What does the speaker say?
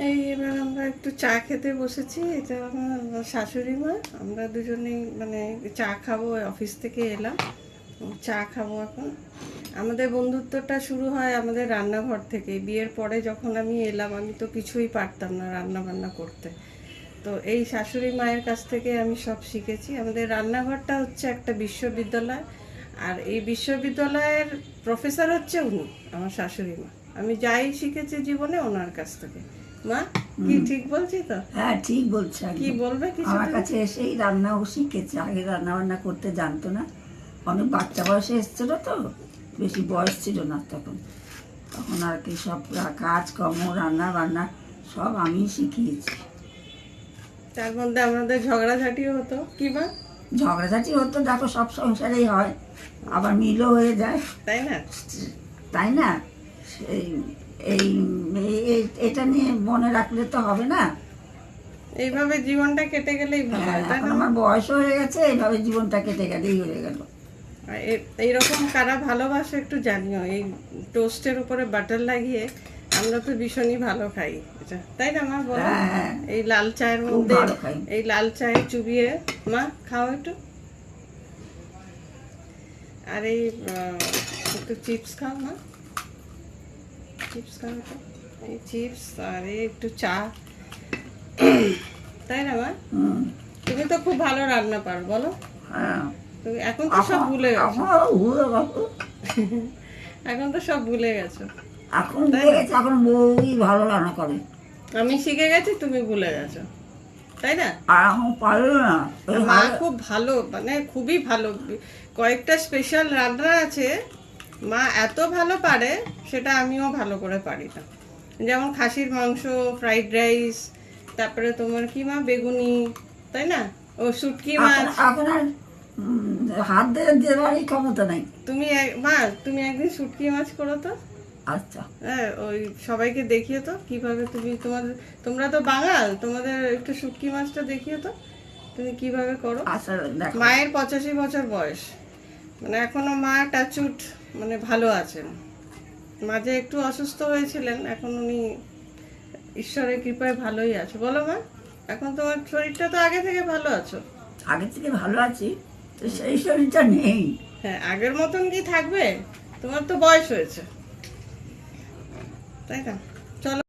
এই এবার আমরা একটু চা খেতে বসেছি। এটা আমার শাশুড়ি মা, আমরা দুজনেই মানে চা খাবো, অফিস থেকে এলাম, চা খাবো এখন। আমাদের বন্ধুত্বটা শুরু হয় আমাদের রান্নাঘর থেকে। বিয়ের পরে যখন আমি এলাম, আমি তো কিছুই পারতাম না রান্না বান্না করতে। তো এই শাশুড়ি মায়ের কাছ থেকে আমি সব শিখেছি। আমাদের রান্নাঘরটা হচ্ছে একটা বিশ্ববিদ্যালয়, আর এই বিশ্ববিদ্যালয়ের প্রফেসর হচ্ছে উনি, আমার শাশুড়ি মা। আমি যাই শিখেছি জীবনে ওনার কাছ থেকে। মা, কি ঠিক বলছি তো? হ্যাঁ, ঠিক বলছো। কি বলবে কিছু? আমার কাছে এসেই রান্নাও শিখেছে। আগে রান্না বান্না করতে জানতো না, অনেক বাচ্চা বয়সে এসেছিল তো, বেশি বয়স ছিল না তখন। তখন আর কি সব কাজকর্ম রান্না বান্না সব আমি শিখিয়েছি। তার মধ্যে আমাদের ঝগড়াঝাটিও হতো, কি মা? ঝগড়াঝাটি হতো, দেখো সব সংসারেই হয়, আবার মিলও হয়ে যায়, তাই না? তাই না? এই এই এটা নিয়ে মনে রাখলে তো হবে না। এইভাবে জীবনটা কেটে গেলেই ভালো হয়, তাই এখন না? আমার বয়সও হয়ে গেছে, এইভাবে জীবনটা কেটে গেলেই হয়ে গেল। আর এইরকম কারা ভালোবাসে একটু জানিও। এই টোস্টের উপরে বাটার লাগিয়ে আমরা তো ভীষণই ভালো খাই এটা, তাই না মা? বলো। হ্যাঁ, এই লাল চায়ের খুব মধ্যে ভালো খাই। এই লাল চায়ে চুবিয়ে মা খাও একটু। আর এই একটু চিপস খাও মা, চিপস খাও একটু। এই চিপস আর এই একটু চা, তাই না মা? হুম, তুমি তো খুব ভালো রান্না পারো, বলো। হ্যাঁ। তুমি এখন তো সব ভুলে গেছো, এখন তো সব ভুলে গেছো। এখন ভুলে গেছে, এখন বউই ভালো রান্না করে। আমি শিখে গেছি, তুমি ভুলে গেছো, তাই না? আর এখন পারে না। এই মা হালে- খুব ভালো, মানে খুবই ভালো। কয়েকটা স্পেশাল রান্না আছে মা এত ভালো পারে, সেটা আমিও ভালো করে পারি না। যেমন খাসির মাংস, ফ্রাইড রাইস, তারপরে তোমার কি মা, বেগুনি, তাই না? ও শুটকি মাছ। এখন আর হাত দিয়ে দেওয়ারই ক্ষমতা নাই। তুমি মা, তুমি একদিন শুটকি মাছ করো তো। আচ্ছা, হ্যাঁ, ওই সবাইকে দেখিয়ে তো কিভাবে তুমি তোমরা তো বাঙাল, তোমাদের একটু শুটকি মাছটা দেখিয়ে তো তুমি কিভাবে করো। আচ্ছা, দেখো। মায়ের 85 বছর বয়স, মানে এখনো মা টাচুট মানে ভালো আছেন। মাঝে একটু অসুস্থ হয়েছিলেন, এখন উনি ঈশ্বরের কৃপায় ভালোই আছে। বলো মা, এখন তোমার শরীরটা তো আগে থেকে ভালো আছো। আগে থেকে ভালো আছি, তো সেই শরীরটা নেই। হ্যাঁ, আগের মতন কি থাকবে? তোমার তো বয়স হয়েছে, তাই না?